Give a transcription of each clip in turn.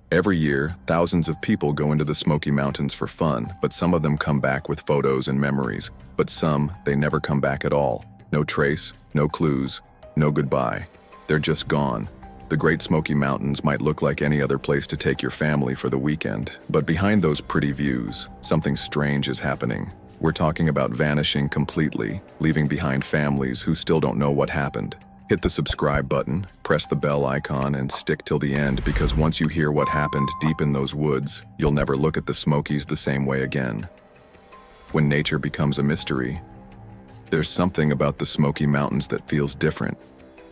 Every year, thousands of people go into the Smoky Mountains for fun, but some of them come back with photos and memories. But some, they never come back at all. No trace, no clues, no goodbye. They're just gone. The Great Smoky Mountains might look like any other place to take your family for the weekend, but behind those pretty views, something strange is happening. We're talking about vanishing completely, leaving behind families who still don't know what happened. Hit the subscribe button, press the bell icon, and stick till the end, because once you hear what happened deep in those woods, you'll never look at the Smokies the same way again. When nature becomes a mystery, there's something about the Smoky Mountains that feels different.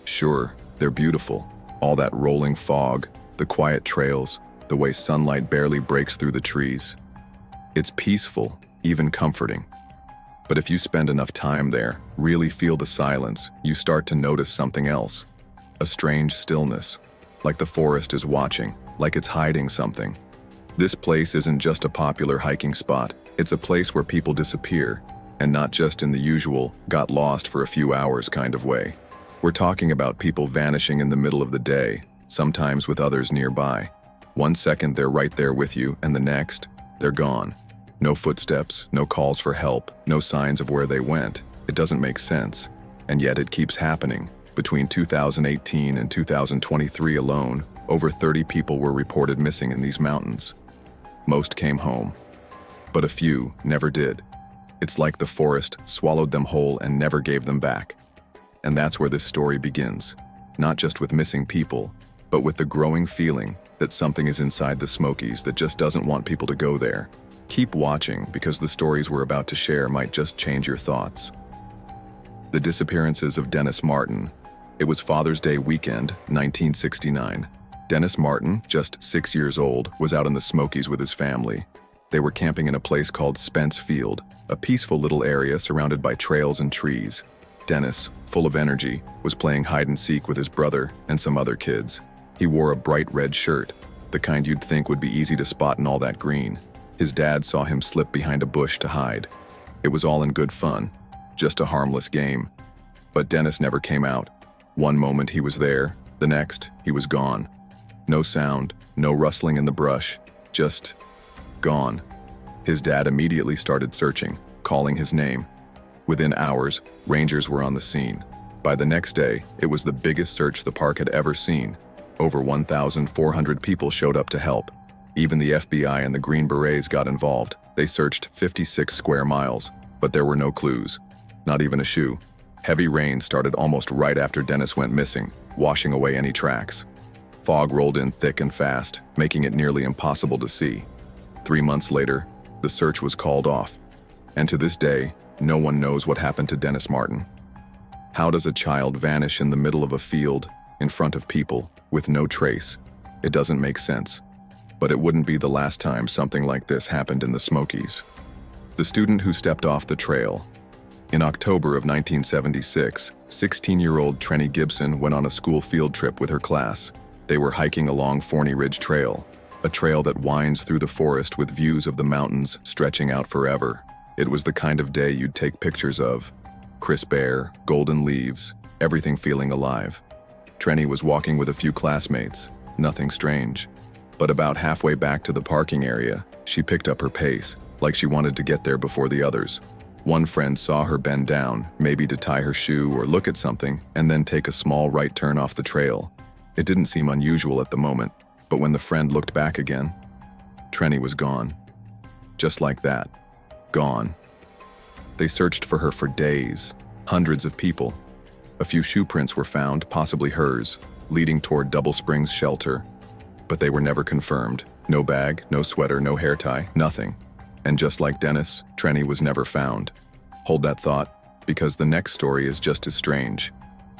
Sure, they're beautiful. All that rolling fog, the quiet trails, the way sunlight barely breaks through the trees. It's peaceful, even comforting. But if you spend enough time there, really feel the silence, you start to notice something else. A strange stillness, like the forest is watching, like it's hiding something. This place isn't just a popular hiking spot, it's a place where people disappear, and not just in the usual, got lost for a few hours kind of way. We're talking about people vanishing in the middle of the day, sometimes with others nearby. 1 second they're right there with you, and the next, they're gone. No footsteps, no calls for help, no signs of where they went. It doesn't make sense. And yet it keeps happening. Between 2018 and 2023 alone, over 30 people were reported missing in these mountains. Most came home, but a few never did. It's like the forest swallowed them whole and never gave them back. And that's where this story begins. Not just with missing people, but with the growing feeling that something is inside the Smokies that just doesn't want people to go there. Keep watching, because the stories we're about to share might just change your thoughts. The Disappearances of Dennis Martin. It was Father's Day weekend, 1969. Dennis Martin, just 6 years old, was out in the Smokies with his family. They were camping in a place called Spence Field, a peaceful little area surrounded by trails and trees. Dennis, full of energy, was playing hide-and-seek with his brother and some other kids. He wore a bright red shirt, the kind you'd think would be easy to spot in all that green. His dad saw him slip behind a bush to hide. It was all in good fun, just a harmless game. But Dennis never came out. One moment he was there, the next he was gone. No sound, no rustling in the brush, just gone. His dad immediately started searching, calling his name. Within hours, rangers were on the scene. By the next day, it was the biggest search the park had ever seen. Over 1,400 people showed up to help. Even the FBI and the Green Berets got involved. They searched 56 square miles, but there were no clues. Not even a shoe. Heavy rain started almost right after Dennis went missing, washing away any tracks. Fog rolled in thick and fast, making it nearly impossible to see. 3 months later, the search was called off. And to this day, no one knows what happened to Dennis Martin. How does a child vanish in the middle of a field, in front of people, with no trace? It doesn't make sense. But it wouldn't be the last time something like this happened in the Smokies. The student who stepped off the trail. In October of 1976, 16-year-old Trenny Gibson went on a school field trip with her class. They were hiking along Forney Ridge Trail, a trail that winds through the forest with views of the mountains stretching out forever. It was the kind of day you'd take pictures of. Crisp air, golden leaves, everything feeling alive. Trenny was walking with a few classmates, nothing strange. But about halfway back to the parking area, she picked up her pace, like she wanted to get there before the others. One friend saw her bend down, maybe to tie her shoe or look at something, and then take a small right turn off the trail. It didn't seem unusual at the moment, but when the friend looked back again, Trenny was gone. Just like that. Gone. They searched for her for days, hundreds of people. A few shoe prints were found, possibly hers, leading toward Double Springs Shelter. But they were never confirmed. No bag, no sweater, no hair tie, nothing. And just like Dennis, Trenny was never found. Hold that thought, because the next story is just as strange.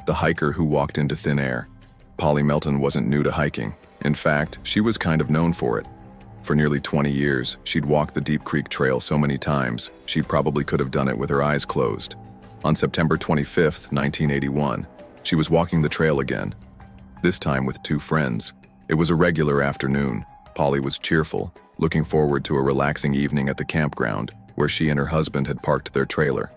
The hiker who walked into thin air. Polly Melton wasn't new to hiking. In fact, she was kind of known for it. For nearly 20 years, she'd walked the Deep Creek Trail so many times, she probably could have done it with her eyes closed. On September 25th, 1981, she was walking the trail again, this time with 2 friends. It was a regular afternoon. Polly was cheerful, looking forward to a relaxing evening at the campground, where she and her husband had parked their trailer.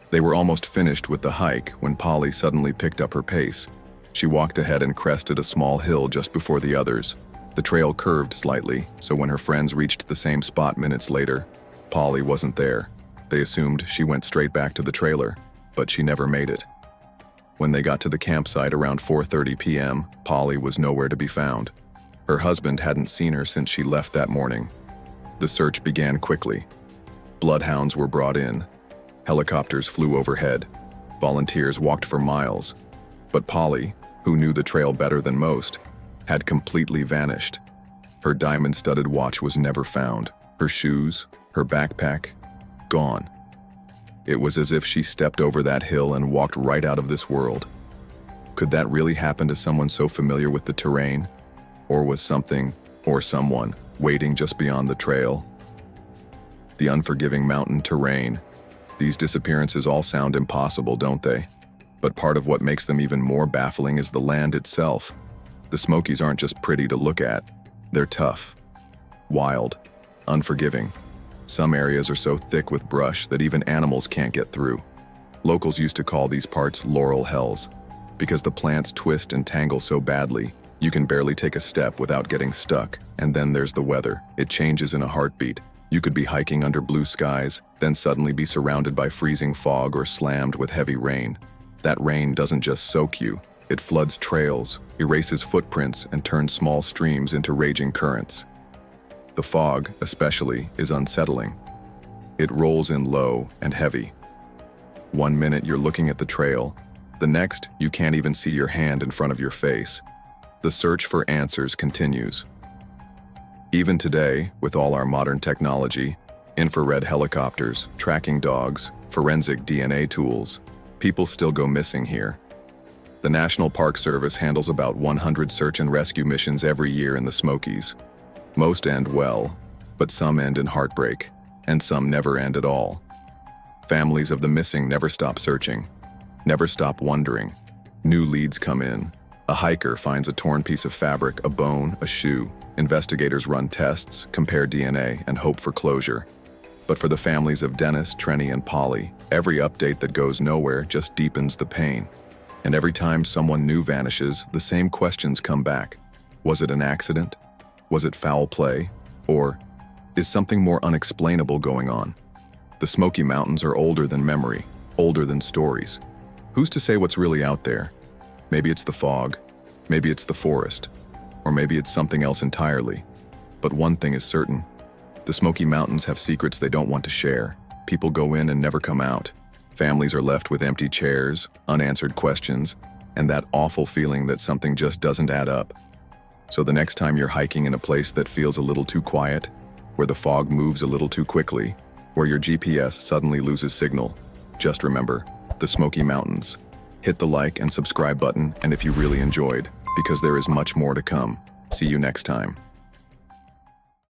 They were almost finished with the hike when Polly suddenly picked up her pace. She walked ahead and crested a small hill just before the others. The trail curved slightly, so when her friends reached the same spot minutes later, Polly wasn't there. They assumed she went straight back to the trailer, but she never made it. When they got to the campsite around 4:30 p.m., Polly was nowhere to be found. Her husband hadn't seen her since she left that morning. The search began quickly. Bloodhounds were brought in. Helicopters flew overhead. Volunteers walked for miles. But Polly, who knew the trail better than most, had completely vanished. Her diamond-studded watch was never found. Her shoes, her backpack, gone. It was as if she stepped over that hill and walked right out of this world. Could that really happen to someone so familiar with the terrain? Or was something, or someone, waiting just beyond the trail? The unforgiving mountain terrain. These disappearances all sound impossible, don't they? But part of what makes them even more baffling is the land itself. The Smokies aren't just pretty to look at. They're tough, wild, unforgiving. Some areas are so thick with brush that even animals can't get through. Locals used to call these parts laurel hells, because the plants twist and tangle so badly, you can barely take a step without getting stuck. And then there's the weather. It changes in a heartbeat. You could be hiking under blue skies, then suddenly be surrounded by freezing fog or slammed with heavy rain. That rain doesn't just soak you, it floods trails, erases footprints, and turns small streams into raging currents. The fog, especially, is unsettling. It rolls in low and heavy. One minute you're looking at the trail, the next you can't even see your hand in front of your face. The search for answers continues. Even today, with all our modern technology, infrared helicopters, tracking dogs, forensic DNA tools, people still go missing here. The National Park Service handles about 100 search and rescue missions every year in the Smokies. Most end well, but some end in heartbreak, and some never end at all. Families of the missing never stop searching, never stop wondering. New leads come in. A hiker finds a torn piece of fabric, a bone, a shoe. Investigators run tests, compare DNA, and hope for closure. But for the families of Dennis, Trenny, and Polly, every update that goes nowhere just deepens the pain. And every time someone new vanishes, the same questions come back. Was it an accident? Was it foul play? Or is something more unexplainable going on? The Smoky Mountains are older than memory, older than stories. Who's to say what's really out there? Maybe it's the fog, maybe it's the forest, or maybe it's something else entirely. But one thing is certain. The Smoky Mountains have secrets they don't want to share. People go in and never come out. Families are left with empty chairs, unanswered questions, and that awful feeling that something just doesn't add up. So the next time you're hiking in a place that feels a little too quiet, where the fog moves a little too quickly, where your GPS suddenly loses signal, just remember, the Smoky Mountains. Hit the like and subscribe button, and if you really enjoyed, because there is much more to come. See you next time.